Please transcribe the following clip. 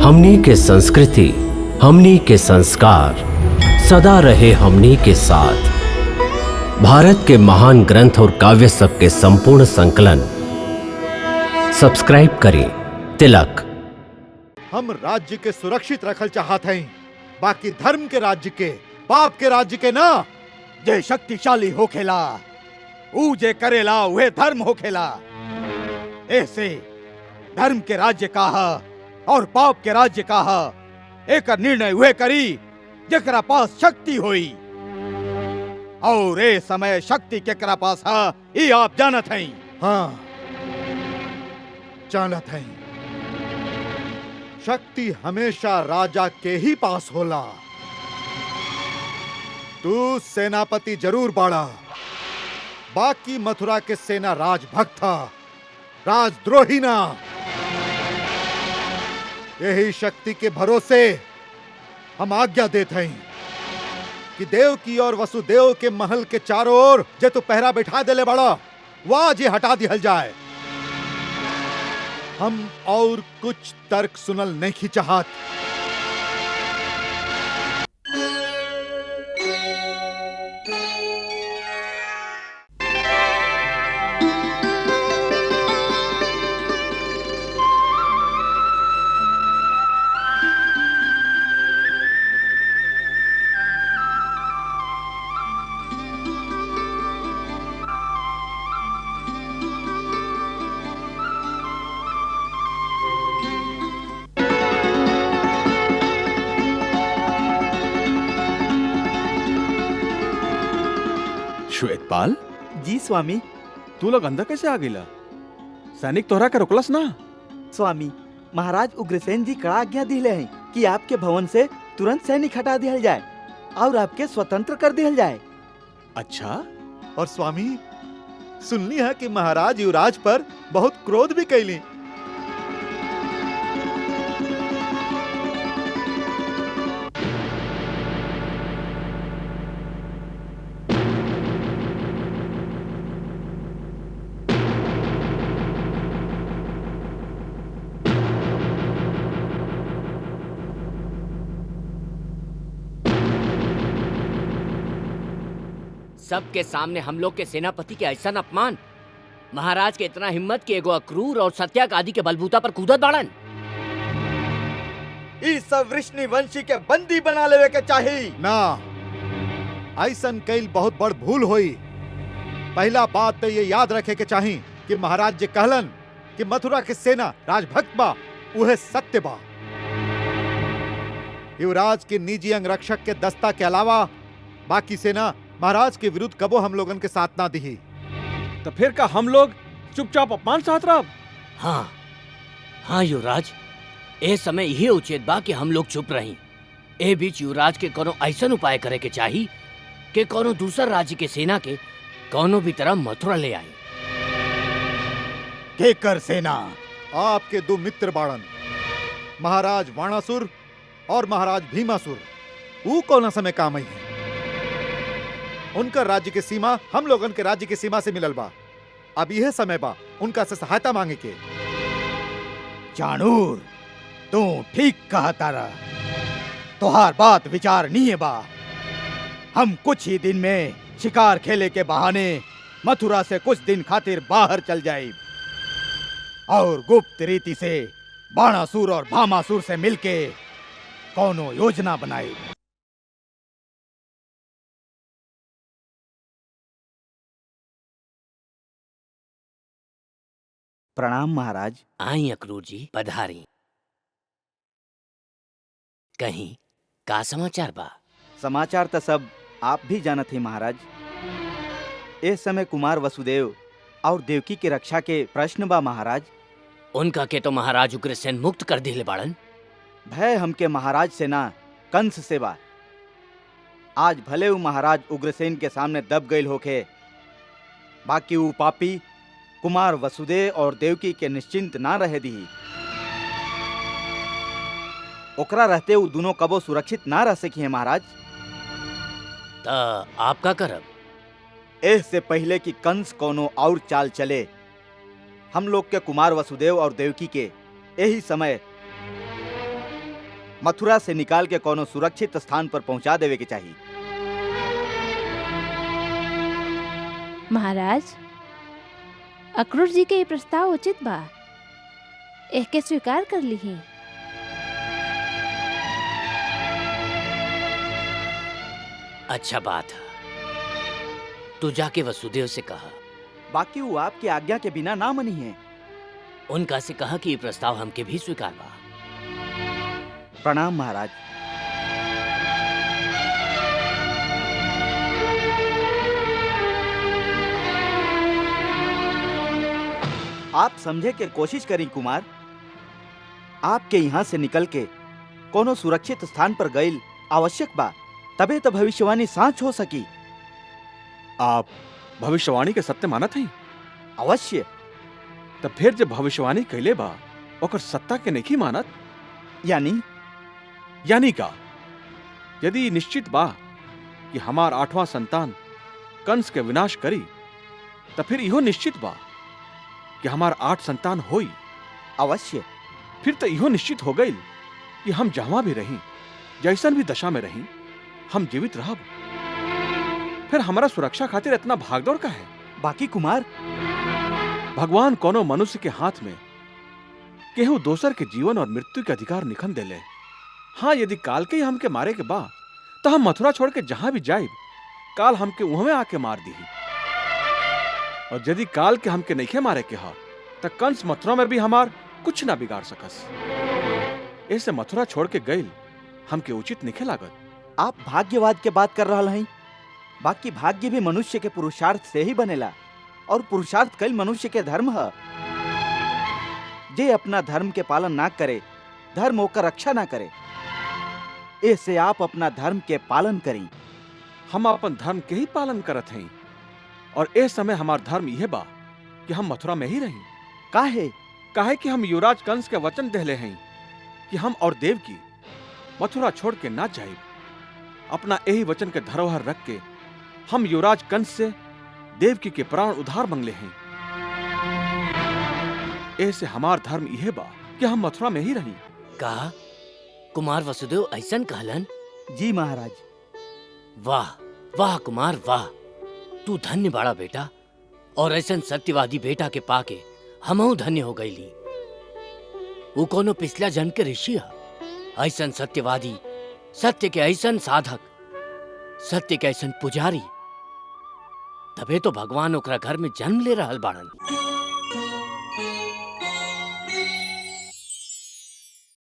हमनी के संस्कृति, हमनी के संस्कार सदा रहे हमनी के साथ। भारत के महान ग्रंथ और काव्य सब के संपूर्ण संकलन सब्सक्राइब करें तिलक। हम राज्य के सुरक्षित रखल चाहत हैं, बाकी धर्म के राज्य के, पाप के राज्य के ना। जे शक्तिशाली होखेला ऊ जे करेला वह धर्म होखेला। ऐसे धर्म के राज्य काहा और पाप के राज्य काहा एक निर्णय वह करी जेकरा पास शक्ति होई। और ए समय शक्ति केकरा पास है ये आप जानत हैं। हाँ, जानत हैं। शक्ति हमेशा राजा के ही पास होला। तू सेनापति जरूर बाड़ा, बाकी मथुरा के सेना राजभक्त था, राजद्रोही ना। यही शक्ति के भरोसे हम आज्ञा देते हैं कि देव की और वसुदेव के महल के चारों ओर जे तू पहरा बैठा देले बड़ा वह जे हटा दिहल जाए। हम और कुछ तर्क सुनल नहीं चाहत। श्वेतपाल, जी स्वामी। तू लोग अंदर कैसे आ गईला? सैनिक तोहरा के रोकलस ना? स्वामी, महाराज उग्रसेन जी कड़ा आज्ञा दिले हैं कि आपके भवन से तुरंत सैनिक हटा दिया जाए और आपके स्वतंत्र कर दिया जाए। अच्छा, और स्वामी सुनली है कि महाराज युवराज पर बहुत क्रोध भी कैली। सबके सामने हम लोग के सेनापति के ऐसा अपमान। महाराज के इतना हिम्मत कि एगो अक्रूर और सत्याक आदि के बलबूता पर कूदत बाड़न। इस सब वृष्णिवंशी के बंदी बना लेवे के चाहिए ना। ऐसन कैल बहुत बड़ भूल होई। पहला बात तो ये याद रखे के चाहिए कि महाराज जे कहलन कि मथुरा के सेना राजभक्त बा, उहे सत्य बा। युवराज के निजी अंगरक्षक के दस्ता के अलावा बाकी सेना महाराज के विरुद्ध कबो हम लोगन के साथ ना दिही। तो फिर का हम लोग चुपचाप अपमान सहत रहब? हाँ हाँ युवराज, ए समय यही उचित बा कि हम लोग चुप रही। ए बीच युवराज के कोनो ऐसा उपाय करे के चाहिए कि कोनो दूसर राज्य के सेना के कोनो भी तरह मथुरा ले आए। केकर सेना? आपके दो मित्र बाड़न, महाराज वाणासुर और महाराज भीमासुर। वो कौन समय काम आई है? उनका राज्य के सीमा हम लोगन के राज्य के सीमा से मिलल बा। अब यह समय बा उनका से सहायता मांगे के। चाणूर, तू ठीक कहता रहा। तोहार बात विचारणीय बा। हम कुछ ही दिन में शिकार खेले के बहाने मथुरा से कुछ दिन खातिर बाहर चल जाए और गुप्त रीति से बाणासुर और भामासुर से मिलके कौनो योजना बनाई। प्रणाम महाराज। आई अक्रूर जी, पधारी। कहीं का समाचार बा? समाचार तो सब आप भी जानत ही महाराज। इस समय कुमार वसुदेव और देवकी के रक्षा के प्रश्न बा महाराज। उनका के तो महाराज उग्रसेन मुक्त कर दिले बाड़न। भय हमके महाराज सेना कंस से बा। आज भले वो महाराज उग्रसेन के सामने दब गईल होखे, बाकी वो पापी कुमार वसुदेव और देवकी के निश्चिंत ना रहे दी। ओकरा रहते वो दोनों कबो सुरक्षित ना रह सकी है महाराज। ता आपका करब? से पहले कि कंस कोनो और चाल चले, हम लोग के कुमार वसुदेव और देवकी के यही समय मथुरा से निकाल के कोनो सुरक्षित स्थान पर पहुंचा देवे के चाहिए। महाराज, अक्रूर जी के ये प्रस्ताव उचित बा, एह के स्वीकार कर लीही। अच्छा बात है, तू जाके वसुदेव से कहा। बाकी वो आपकी आज्ञा के बिना ना मनी है। उनका से कहा कि ये प्रस्ताव हमके भी स्वीकार बा। प्रणाम महाराज। आप समझे के कोशिश करी कुमार, आपके यहाँ से निकल के कोनो सुरक्षित स्थान पर गईल आवश्यक बा, तबे तो भविष्यवाणी साच हो सकी। आप भविष्यवाणी के सत्य मानत हैं? अवश्य। तब फिर जब भविष्यवाणी कैले बा ओकर सत्ता के नहीं मानत? यानी का यदि निश्चित बा कि हमार 8वां संतान कंस के विनाश करी, तब फिर इहो निश्चित बा कि हमार 8 संतान होई। अवश्य। फिर तो इहो निश्चित हो गई कि हम जहां भी रही, जैसन भी दशा में रही, हम जीवित रहब। फिर हमारा सुरक्षा खातिर इतना भागदौड़ का है? बाकी कुमार, भगवान कोनो मनुष्य के हाथ में केहू दोसर के जीवन और मृत्यु के अधिकार निखन देले। हाँ, यदि काल के ही हमके मारे के बा तो हम मथुरा छोड़ के जहां भी जाए, काल हमके उहमे आके मार दी। और यदि काल के हमके नहीं मारे के हा तो कंस मथुरा में भी हमार कुछ ना बिगाड़ सकस। ऐसे मथुरा छोड़ के गईल हमके उचित नहीं लागत। आप भाग्यवाद के बात कर रहा हैं। बाकी भाग्य भी मनुष्य के पुरुषार्थ से ही बनेला, और पुरुषार्थ कई मनुष्य के धर्म है। जे अपना धर्म के पालन ना करे, धर्म होकर रक्षा ना करे। ऐसे आप अपना धर्म के पालन करें। हम अपन धर्म के ही पालन करत हैं, और इस समय हमार धर्म यह बा कि हम मथुरा में ही रही। काहे कि हम युवराज कंस के वचन देले हैं कि हम और देव की मथुरा छोड़ के ना जाए। अपना यही वचन के धरोहर रख के हम युवराज कंस से देवकी के प्राण उधार मांगले हैं। ऐसे हमार धर्म यह बा कि हम मथुरा में ही रही। कहा कुमार वसुदेव ऐसन कहलन? जी महाराज। वाह वाह कुमार वाह, तू धन्य बाड़ा बेटा, और ऐसन सत्यवादी बेटा के पाके हमहू धन्य हो गईली। वो कोनो पिछला जन्म के ऋषि है। ऐसन सत्यवादी, सत्य के ऐसन साधक, सत्य के ऐसन पुजारी, तबे तो भगवान ओकरा घर में जन्म ले रहल बाड़न।